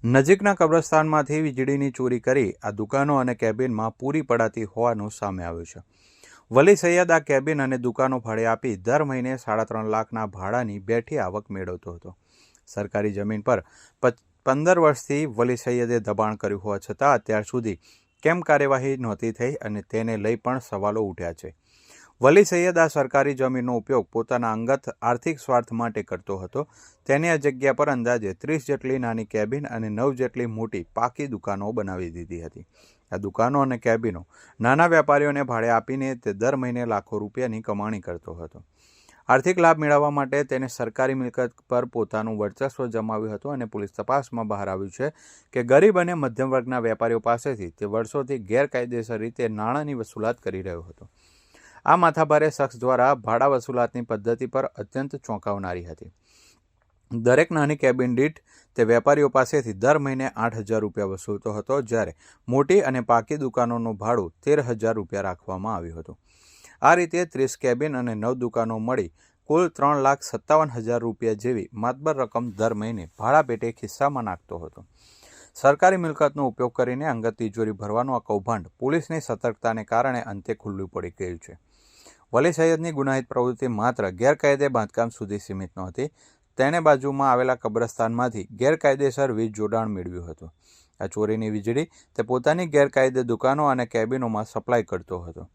નજીકના કબ્રસ્તાનમાંથી વીજળીની ચોરી કરી આ દુકાનો અને કેબિનમાં પૂરી પડાતી હોવાનું સામે આવ્યું છે. વલી સૈયદ આ કેબિન અને દુકાનો ભાડે આપી દર મહિને 3.5 લાખના ભાડાની બેઠી આવક મેળવતો હતો. સરકારી જમીન પર 15 વર્ષથી વલી સૈયદે દબાણ કર્યું હોવા છતાં અત્યાર સુધી કેમ કાર્યવાહી નહોતી થઈ અને તેને લઈ પણ સવાલો ઉઠ્યા છે. વલી સૈયદ આ સરકારી જમીનનો ઉપયોગ પોતાના અંગત આર્થિક સ્વાર્થ માટે કરતો હતો. તેની આ જગ્યા પર અંદાજે 30 જેટલી નાની કેબિન અને 9 જેટલી મોટી પાકી દુકાનો બનાવી દીધી હતી. આ દુકાનો અને કેબિનો નાના વેપારીઓને ભાડે આપીને તે દર મહિને લાખો રૂપિયાની કમાણી કરતો હતો. આર્થિક લાભ મેળવવા માટે તેને સરકારી મિલકત પર પોતાનું વર્ચસ્વ જમાવ્યું હતું અને પોલીસ તપાસમાં બહાર આવ્યું છે કે ગરીબ અને મધ્યમ વર્ગના વેપારીઓ પાસેથી તે વર્ષોથી ગેરકાયદેસર રીતે નાણાંની વસૂલાત કરી રહ્યો હતો. આ માથાભારે શખ્સ દ્વારા ભાડા વસૂલાતની પદ્ધતિ પર અત્યંત ચોંકાવનારી હતી. દરેક નાની કેબિન દીઠ તે વેપારીઓ પાસેથી દર મહિને 8,000 રૂપિયા વસૂલતો હતો, જ્યારે મોટી અને પાકી દુકાનોનું ભાડું 13,000 રૂપિયા રાખવામાં આવ્યું હતું. આ રીતે 30 કેબિન અને 9 દુકાનો મળી કુલ 3,57,000 રૂપિયા જેવી માતબર રકમ દર મહિને ભાડા પેટે ખિસ્સામાં નાખતો હતો. સરકારી મિલકતનો ઉપયોગ કરીને અંગત તિજોરી ભરવાનું આ કૌભાંડ પોલીસની સતર્કતાને કારણે અંતે ખુલ્લું પડી ગયું છે. વલી સૈયદની ગુનાહિત પ્રવૃત્તિ માત્ર ગેરકાયદે બાંધકામ સુધી સીમિત નહોતી. તેણે બાજુમાં આવેલા કબ્રસ્તાનમાંથી ગેરકાયદેસર વીજ જોડાણ મેળવ્યું હતું. આ ચોરીની વીજળી તે પોતાની ગેરકાયદે દુકાનો અને કેબિનોમાં સપ્લાય કરતો હતો.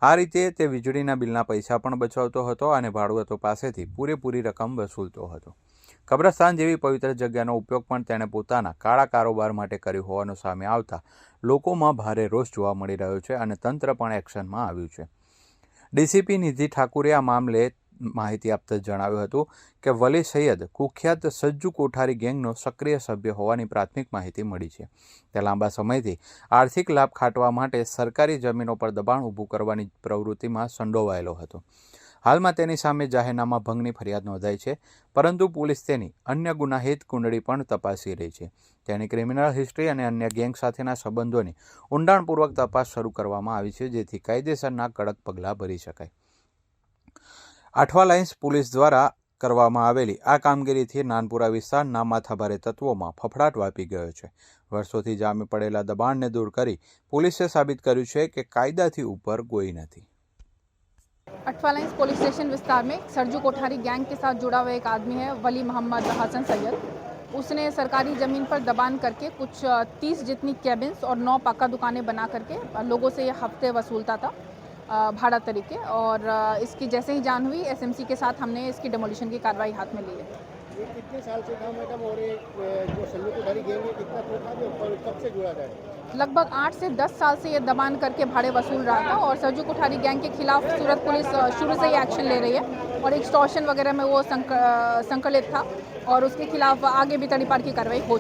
આ રીતે તે વીજળીના બિલના પૈસા પણ બચાવતો હતો અને ભાડુઆતો પાસેથી પૂરેપૂરી રકમ વસૂલતો હતો. કબ્રસ્તાન જેવી પવિત્ર જગ્યાનો ઉપયોગ પણ તેણે પોતાના કાળા કારોબાર માટે કર્યો હોવાનું સામે આવતા લોકોમાં ભારે રોષ જોવા મળી રહ્યો છે અને તંત્ર પણ એક્શનમાં આવ્યું છે. ડીસીપી નિધિ ઠાકુરે આ મામલે માહિતી આપતા જણાવ્યું હતું કે વલી સૈયદ કુખ્યાત સજ્જુ કોઠારી ગેંગનો સક્રિય સભ્ય હોવાની પ્રાથમિક માહિતી મળી છે. તે લાંબા સમયથી આર્થિક લાભ ખાટવા માટે સરકારી જમીનો પર દબાણ ઊભું કરવાની પ્રવૃત્તિમાં સંડોવાયેલો હતો. હાલમાં તેની સામે જાહેરનામા ભંગની ફરિયાદ નોંધાઈ છે, પરંતુ પોલીસ તેની અન્ય ગુનાહિત કુંડળી પણ તપાસી રહી છે. તેની ક્રિમિનલ હિસ્ટ્રી અને અન્ય ગેંગ સાથેના સંબંધોની ઊંડાણપૂર્વક તપાસ શરૂ કરવામાં આવી છે, જેથી કાયદેસરના કડક પગલાં ભરી શકાય. આઠવા લાઇન્સ પોલીસ દ્વારા કરવામાં આવેલી આ કામગીરીથી નાનપુરા વિસ્તારના માથાભારે તત્વોમાં ફફડાટ વ્યાપી ગયો છે. વર્ષોથી જામી પડેલા દબાણને દૂર કરી પોલીસે સાબિત કર્યું છે કે કાયદાથી ઉપર કોઈ નથી. आठवा लाइन्स पुलिस स्टेशन विस्तार में सरजू कोठारी गैंग के साथ जुड़ा हुआ एक आदमी है वली मोहम्मद हसन सैयद. उसने सरकारी ज़मीन पर दबान करके कुछ 30 जितनी केबिन्स और 9 पक्का दुकानें बना करके लोगों से ये हफ्ते वसूलता था भाड़ा तरीके. और इसकी जैसे ही जान हुई एसएमसी के साथ हमने इसकी डेमोलिशन की कार्रवाई हाथ में ली है. ये कितने साल से था मैडम, और जो सरजू कोठारी गैंग है कितना था और कब से जुड़ा था? लगभग 8 से 10 साल से ये दबान करके भाड़े वसूल रहा था और सरजू कोठारी गैंग के खिलाफ सूरत पुलिस शुरू से ही एक्शन ले रही है और एक्सटॉर्शन वगैरह में वो संकलित था और उसके खिलाफ आगे भी तड़ीपार की कार्रवाई हो चुकी है.